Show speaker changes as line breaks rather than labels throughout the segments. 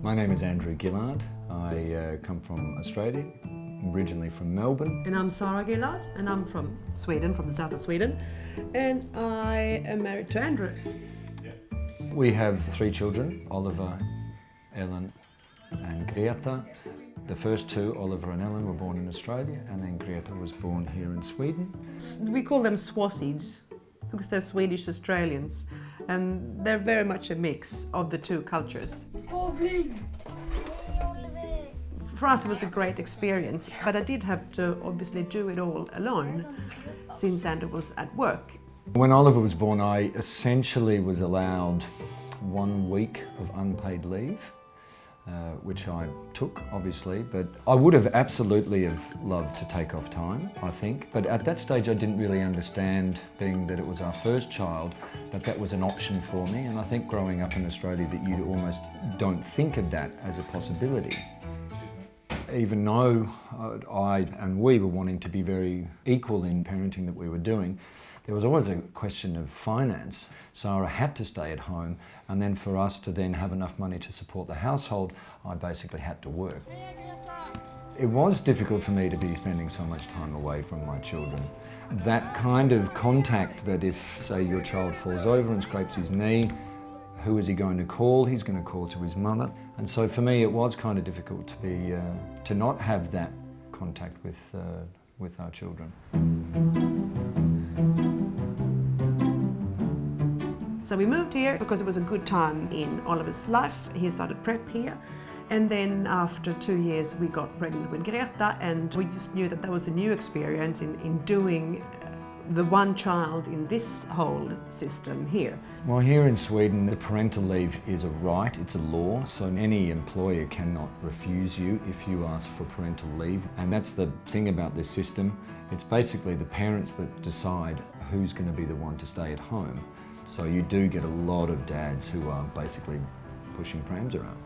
My name is Andrew Gillard. I come from Australia, originally from Melbourne.
And I'm Sarah Gillard, and I'm from Sweden, from the south of Sweden. And I am married to Andrew.
We have 3 children, Oliver, Ellen and Greta. The first 2, Oliver and Ellen, were born in Australia, and then Greta was born here in Sweden.
We call them Swasids because they're Swedish Australians, and they're very much a mix of the 2 cultures. For us it was a great experience, but I did have to obviously do it all alone since Andrew was at work.
When Oliver was born, I essentially was allowed 1 week of unpaid leave, which I took, obviously, but I would have absolutely have loved to take off time, I think. But at that stage I didn't really understand, being that it was our first child, that that was an option for me. And I think growing up in Australia that you almost don't think of that as a possibility. Even though I and we were wanting to be very equal in parenting that we were doing, there was always a question of finance. Sarah had to stay at home, and then for us to then have enough money to support the household, I basically had to work. It was difficult for me to be spending so much time away from my children. That kind of contact that if, say, your child falls over and scrapes his knee, who is he going to call? He's going to call to his mother. And so for me it was kind of difficult to be, to not have that contact with our children.
So we moved here because it was a good time in Oliver's life. He started prep here, and then after 2 years we got pregnant with Greta, and we just knew that that was a new experience in doing the one child in this whole system here.
Well, here in Sweden the parental leave is a right, it's a law, so any employer cannot refuse you if you ask for parental leave. And that's the thing about this system, it's basically the parents that decide who's going to be the one to stay at home. So you do get a lot of dads who are basically pushing prams around.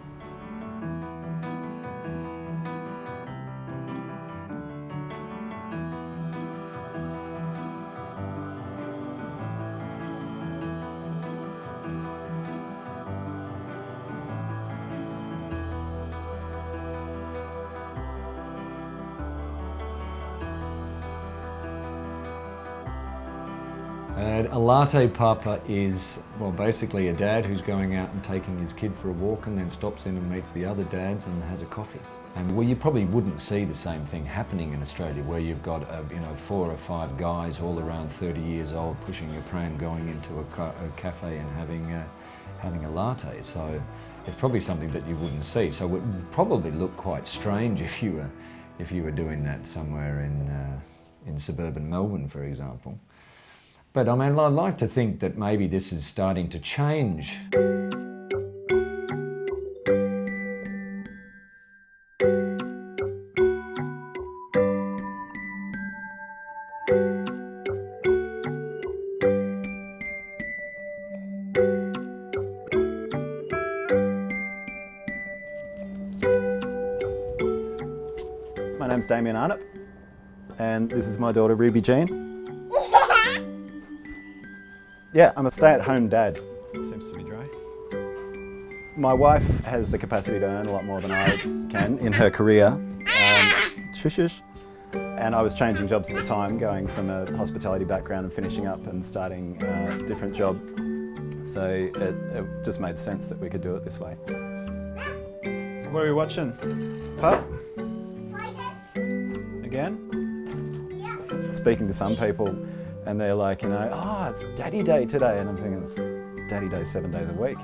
A latte papa is, well, basically a dad who's going out and taking his kid for a walk and then stops in and meets the other dads and has a coffee. And well, you probably wouldn't see the same thing happening in Australia, where you've got 4 or 5 guys all around 30 years old pushing a pram, going into a cafe and having a latte. So it's probably something that you wouldn't see. So it would probably look quite strange if you were doing that somewhere in suburban Melbourne, for example. But I mean, I'd like to think that maybe this is starting to change.
My name's Damien Arnott, and this is my daughter Ruby Jean. Yeah, I'm a stay-at-home dad. It seems to be dry. My wife has the capacity to earn a lot more than I can in her career. Shush. And I was changing jobs at the time, going from a hospitality background and finishing up and starting a different job. So it just made sense that we could do it this way. What are we watching? Pup? Again? Yeah. Speaking to some people, and they're like, oh, it's Daddy Day today. And I'm thinking, it's Daddy Day 7 days a week,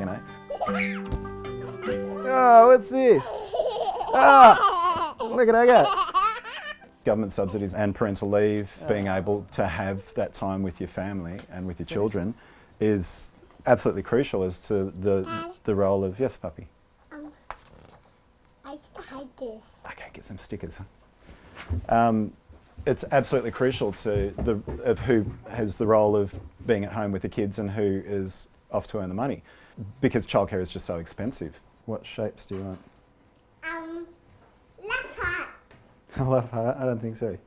Oh, what's this? Oh, look at that. Government subsidies and parental leave, being able to have that time with your family and with your children is absolutely crucial as to the role of, yes, puppy?
I used to hide this.
Okay, get some stickers, huh? It's absolutely crucial to who has the role of being at home with the kids and who is off to earn the money, because childcare is just so expensive. What shapes do you want?
Left heart.
A left heart? I don't think so.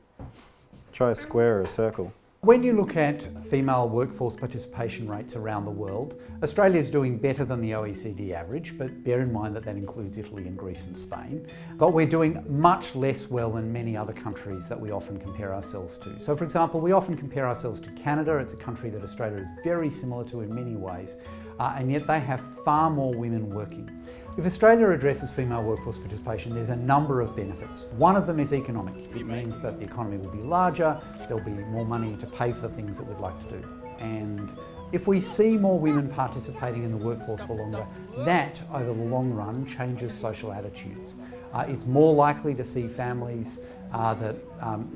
Try a square or a circle.
When you look at female workforce participation rates around the world, Australia is doing better than the OECD average, but bear in mind that that includes Italy and Greece and Spain. But we're doing much less well than many other countries that we often compare ourselves to. So for example, we often compare ourselves to Canada. It's a country that Australia is very similar to in many ways, and yet they have far more women working. If Australia addresses female workforce participation, there's a number of benefits. One of them is economic. It means that the economy will be larger, there'll be more money to pay for the things that we'd like to do. And if we see more women participating in the workforce for longer, that, over the long run, changes social attitudes. It's more likely to see families that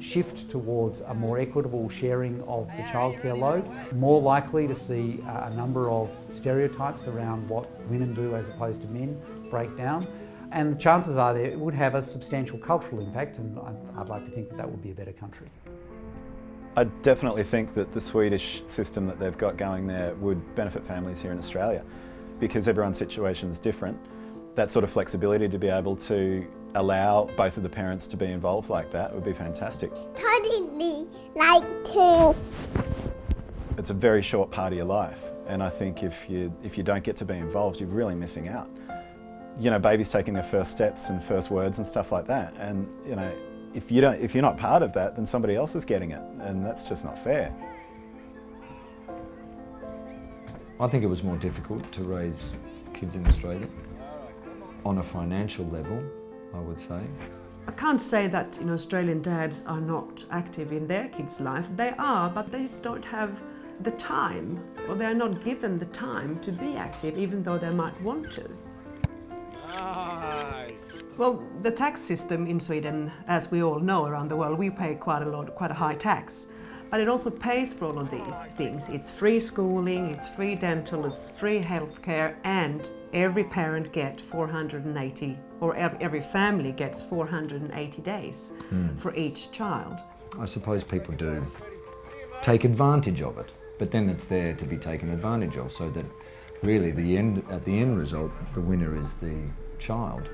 shift towards a more equitable sharing of the childcare load, more likely to see a number of stereotypes around what women do as opposed to men break down, and the chances are that it would have a substantial cultural impact, and I'd like to think that that would be a better country.
I definitely think that the Swedish system that they've got going there would benefit families here in Australia, because everyone's situation is different. That sort of flexibility to be able to allow both of the parents to be involved like that would be fantastic.
Totally like to.
It's a very short part of your life, and I think if you don't get to be involved, you're really missing out. You know, babies taking their first steps and first words and stuff like that, and you know, if you're not part of that, then somebody else is getting it, and that's just not fair.
I think it was more difficult to raise kids in Australia. On a financial level, I would say.
I can't say that Australian dads are not active in their kids' life. They are, but they just don't have the time, or they're not given the time to be active, even though they might want to.
Nice.
Well, the tax system in Sweden, as we all know around the world, we pay quite a high tax. But it also pays for all of these things. It's free schooling, it's free dental, it's free healthcare, and every parent gets 480, or every family gets 480 days for each child.
I suppose people do take advantage of it, but then it's there to be taken advantage of, so that really at the end result, the winner is the child.